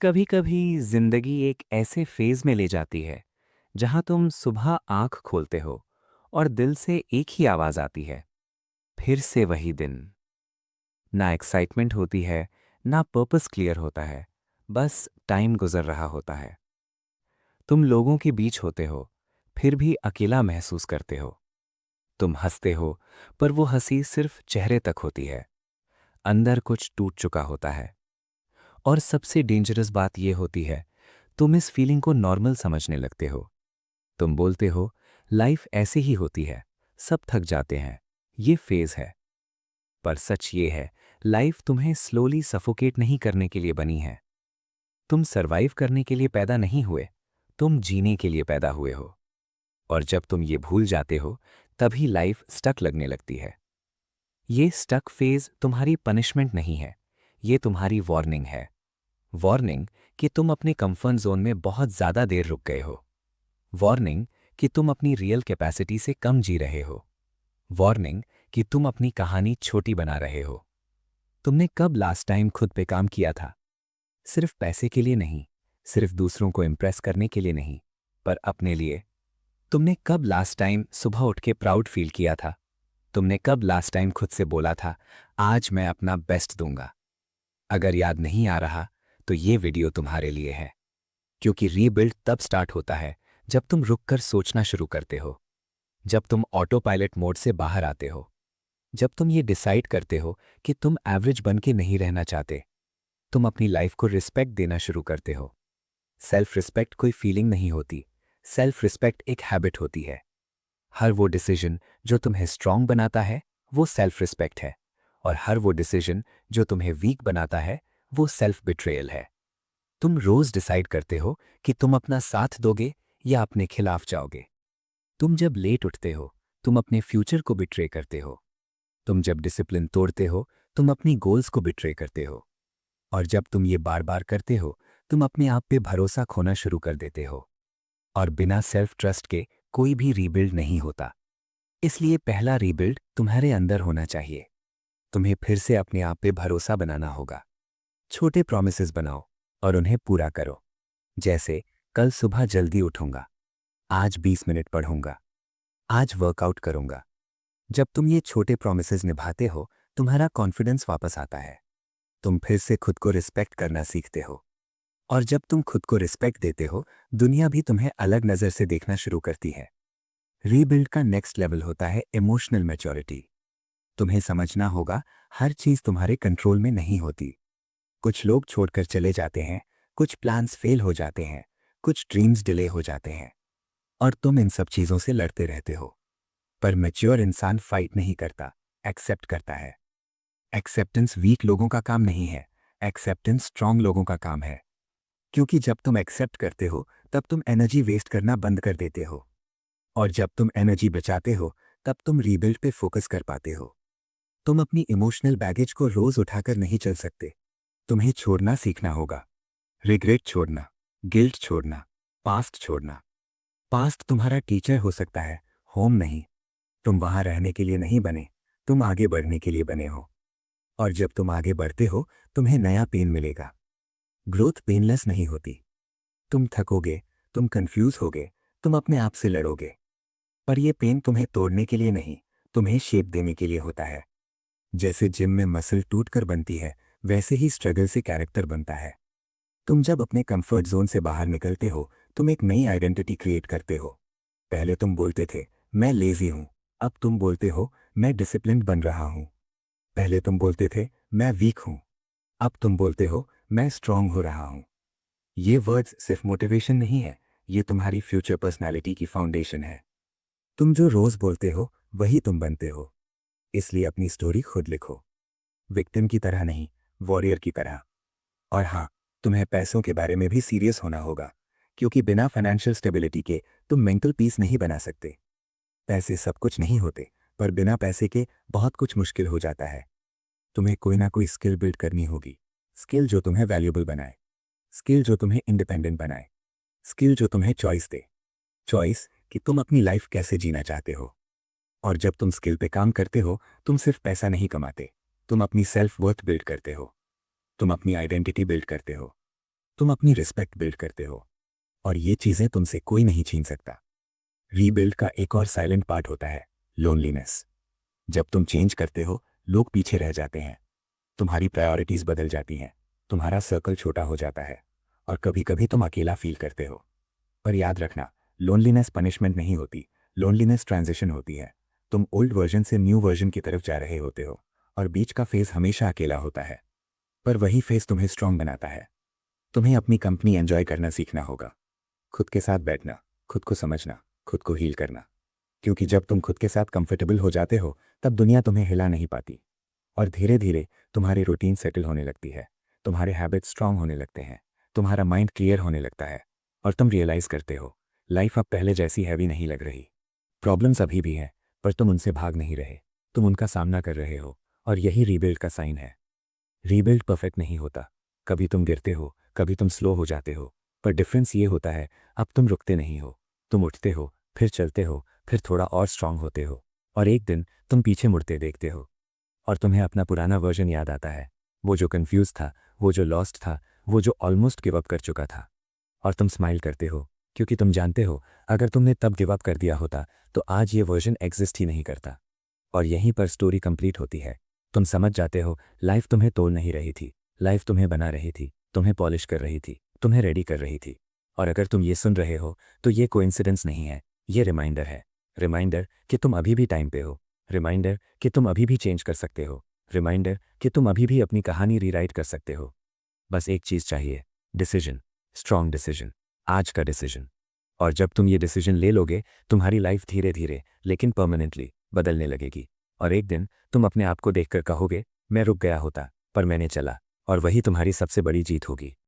कभी कभी जिंदगी एक ऐसे फेज में ले जाती है जहां तुम सुबह आंख खोलते हो और दिल से एक ही आवाज आती है। फिर से वही दिन। ना एक्साइटमेंट होती है, ना पर्पस क्लियर होता है। बस टाइम गुजर रहा होता है। तुम लोगों के बीच होते हो, फिर भी अकेला महसूस करते हो। तुम हंसते हो, पर वो हंसी सिर्फ चेहरे तक होती है। अंदर कुछ टूट चुका होता है। और सबसे डेंजरस बात यह होती है, तुम इस फीलिंग को नॉर्मल समझने लगते हो। तुम बोलते हो, लाइफ ऐसे ही होती है, सब थक जाते हैं, ये फेज है। पर सच ये है, लाइफ तुम्हें स्लोली सफोकेट नहीं करने के लिए बनी है। तुम सरवाइव करने के लिए पैदा नहीं हुए, तुम जीने के लिए पैदा हुए हो। और जब तुम ये भूल जाते हो, तभी लाइफ स्टक लगने लगती है। ये स्टक फेज तुम्हारी पनिशमेंट नहीं है, ये तुम्हारी वार्निंग है। वार्निंग कि तुम अपने कंफर्ट जोन में बहुत ज्यादा देर रुक गए हो। वार्निंग कि तुम अपनी रियल कैपेसिटी से कम जी रहे हो। वार्निंग कि तुम अपनी कहानी छोटी बना रहे हो। तुमने कब लास्ट टाइम खुद पे काम किया था? सिर्फ पैसे के लिए नहीं, सिर्फ दूसरों को इम्प्रेस करने के लिए नहीं, पर अपने लिए। तुमने कब लास्ट टाइम सुबह उठ के प्राउड फील किया था? तुमने कब लास्ट टाइम खुद से बोला था, आज मैं अपना बेस्ट दूंगा? अगर याद नहीं आ रहा, तो ये वीडियो तुम्हारे लिए है। क्योंकि रीबिल्ड तब स्टार्ट होता है जब तुम रुककर सोचना शुरू करते हो, जब तुम ऑटो पायलट मोड से बाहर आते हो, जब तुम ये डिसाइड करते हो कि तुम एवरेज बन के नहीं रहना चाहते। तुम अपनी लाइफ को रिस्पेक्ट देना शुरू करते हो। सेल्फ रिस्पेक्ट कोई फीलिंग नहीं होती, सेल्फ रिस्पेक्ट एक हैबिट होती है। हर वो डिसीजन जो तुम्हें स्ट्रांग बनाता है, वो सेल्फ रिस्पेक्ट है। और हर वो डिसीजन जो तुम्हें वीक बनाता है, वो सेल्फ बिट्रेयल है। तुम रोज डिसाइड करते हो कि तुम अपना साथ दोगे या अपने खिलाफ जाओगे। तुम जब लेट उठते हो, तुम अपने फ्यूचर को बिट्रे करते हो। तुम जब डिसिप्लिन तोड़ते हो, तुम अपनी गोल्स को बिट्रे करते हो। और जब तुम ये बार बार करते हो, तुम अपने आप पे भरोसा खोना शुरू कर देते हो। और बिना सेल्फ ट्रस्ट के कोई भी रीबिल्ड नहीं होता। इसलिए पहला रीबिल्ड तुम्हारे अंदर होना चाहिए। तुम्हें फिर से अपने आप पे भरोसा बनाना होगा। छोटे प्रॉमिसेस बनाओ और उन्हें पूरा करो। जैसे, कल सुबह जल्दी उठूंगा, आज 20 मिनट पढ़ूंगा, आज वर्कआउट करूंगा। जब तुम ये छोटे प्रॉमिसेस निभाते हो, तुम्हारा कॉन्फिडेंस वापस आता है। तुम फिर से खुद को रिस्पेक्ट करना सीखते हो। और जब तुम खुद को रिस्पेक्ट देते हो, दुनिया भी तुम्हें अलग नजर से देखना शुरू करती है। रीबिल्ड का नेक्स्ट लेवल होता है इमोशनल मैच्योरिटी। तुम्हें समझना होगा, हर चीज तुम्हारे कंट्रोल में नहीं होती। कुछ लोग छोड़कर चले जाते हैं, कुछ प्लान्स फेल हो जाते हैं, कुछ ड्रीम्स डिले हो जाते हैं। और तुम इन सब चीजों से लड़ते रहते हो। पर मैच्योर इंसान फाइट नहीं करता, एक्सेप्ट करता है। एक्सेप्टेंस वीक लोगों का काम नहीं है, एक्सेप्टेंस स्ट्रांग लोगों का काम है। क्योंकि जब तुम एक्सेप्ट करते हो, तब तुम एनर्जी वेस्ट करना बंद कर देते हो। और जब तुम एनर्जी बचाते हो, तब तुम रीबिल्ड पे फोकस कर पाते हो। तुम अपनी इमोशनल बैगेज को रोज उठाकर नहीं चल सकते। तुम्हें छोड़ना सीखना होगा। रिग्रेट छोड़ना, गिल्ट छोड़ना, पास्ट छोड़ना। पास्ट तुम्हारा टीचर हो सकता है, होम नहीं। तुम वहां रहने के लिए नहीं बने, तुम आगे बढ़ने के लिए बने हो। और जब तुम आगे बढ़ते हो, तुम्हें नया पेन मिलेगा। ग्रोथ पेनलेस नहीं होती। तुम थकोगे, तुम कंफ्यूज होगे, तुम अपने आप से लड़ोगे। पर यह पेन तुम्हें तोड़ने के लिए नहीं, तुम्हें शेप देने के लिए होता है। जैसे जिम में मसल टूट कर बनती है, वैसे ही स्ट्रगल से कैरेक्टर बनता है। तुम जब अपने कंफर्ट जोन से बाहर निकलते हो, तुम एक नई आइडेंटिटी क्रिएट करते हो। पहले तुम बोलते थे, मैं लेजी हूं। अब तुम बोलते हो, मैं डिसिप्लिन्ड बन रहा हूं। पहले तुम बोलते थे, मैं वीक हूं। अब तुम बोलते हो, मैं स्ट्रांग हो रहा हूं। ये वर्ड्स सिर्फ मोटिवेशन नहीं है, ये तुम्हारी फ्यूचर पर्सनालिटी की फाउंडेशन है। तुम जो रोज बोलते हो, वही तुम बनते हो। इसलिए अपनी स्टोरी खुद लिखो। विक्टिम की तरह नहीं, वॉरियर की तरह। और हाँ, तुम्हें पैसों के बारे में भी सीरियस होना होगा। क्योंकि बिना फाइनेंशियल स्टेबिलिटी के तुम मेंटल पीस नहीं बना सकते। पैसे सब कुछ नहीं होते, पर बिना पैसे के बहुत कुछ मुश्किल हो जाता है। तुम्हें कोई ना कोई स्किल बिल्ड करनी होगी। स्किल जो तुम्हें वैल्यूएबल बनाए, स्किल जो तुम्हें इंडिपेंडेंट बनाए, स्किल जो तुम्हें चॉइस दे। चॉइस कि तुम अपनी लाइफ कैसे जीना चाहते हो। और जब तुम स्किल पे काम करते हो, तुम सिर्फ पैसा नहीं कमाते, तुम अपनी सेल्फ वर्थ बिल्ड करते हो। तुम अपनी आइडेंटिटी बिल्ड करते हो। तुम अपनी रिस्पेक्ट बिल्ड करते हो, और ये चीज़ें तुमसे कोई नहीं छीन सकता। रीबिल्ड का एक और साइलेंट पार्ट होता है लोनलीनेस। जब तुम चेंज करते हो, लोग पीछे रह जाते हैं, तुम्हारी प्रायोरिटीज़ बदल जाती हैं, तुम्हारा सर्कल छोटा हो जाता है, और कभी कभी तुम अकेला फील करते हो। पर याद रखना, लोनलीनेस पनिशमेंट नहीं होती, लोनलीनेस ट्रांजिशन होती है। तुम ओल्ड वर्जन से न्यू वर्जन की तरफ जा रहे होते हो, और बीच का फेज हमेशा अकेला होता है। पर वही फेज तुम्हें स्ट्रांग बनाता है। तुम्हें अपनी कंपनी एंजॉय करना सीखना होगा, खुद के साथ बैठना, खुद को समझना, खुद को हील करना। क्योंकि जब तुम खुद के साथ कंफर्टेबल हो जाते हो, तब दुनिया तुम्हें हिला नहीं पाती। और धीरे धीरे तुम्हारी रूटीन सेटल होने लगती है, तुम्हारे हैबिट स्ट्रांग होने लगते हैं, तुम्हारा माइंड क्लियर होने लगता है, और तुम रियलाइज करते हो लाइफ अब पहले जैसी हैवी नहीं लग रही। प्रॉब्लम्स अभी भी हैं, पर तुम उनसे भाग नहीं रहे, तुम उनका सामना कर रहे हो, और यही रीबिल्ड का साइन है। रीबिल्ड परफेक्ट नहीं होता, कभी तुम गिरते हो, कभी तुम स्लो हो जाते हो, पर डिफरेंस ये होता है, अब तुम रुकते नहीं हो, तुम उठते हो, फिर चलते हो, फिर थोड़ा और स्ट्रांग होते हो, और एक दिन तुम पीछे मुड़ते देखते हो, और तुम्हें अपना पुराना वर्जन याद आता है, वो जो कंफ्यूज था, वो जो लॉस्ट था, वो जो ऑलमोस्ट गिव अप कर चुका था। और तुम स्माइल करते हो, क्योंकि तुम जानते हो, अगर तुमने तब गिव अप कर दिया होता, तो आज ये वर्जन एग्जिस्ट ही नहीं करता। और यहीं पर स्टोरी कंप्लीट होती है। तुम समझ जाते हो, लाइफ तुम्हें तोड़ नहीं रही थी, लाइफ तुम्हें बना रही थी, तुम्हें पॉलिश कर रही थी, तुम्हें रेडी कर रही थी। और अगर तुम ये सुन रहे हो, तो ये कोइंसिडेंस नहीं है, ये रिमाइंडर है। रिमाइंडर कि तुम अभी भी टाइम पे हो, रिमाइंडर कि तुम अभी भी चेंज कर सकते हो, रिमाइंडर कि तुम अभी भी अपनी कहानी रीराइट कर सकते हो। बस एक चीज़ चाहिए, डिसीजन, स्ट्रॉन्ग डिसीजन, आज का डिसीजन। और जब तुम ये डिसीजन ले लोगे, तुम्हारी लाइफ धीरे धीरे लेकिन परमानेंटली बदलने लगेगी। और एक दिन तुम अपने आप को देखकर कहोगे, मैं रुक गया होता, पर मैंने चला। और वही तुम्हारी सबसे बड़ी जीत होगी।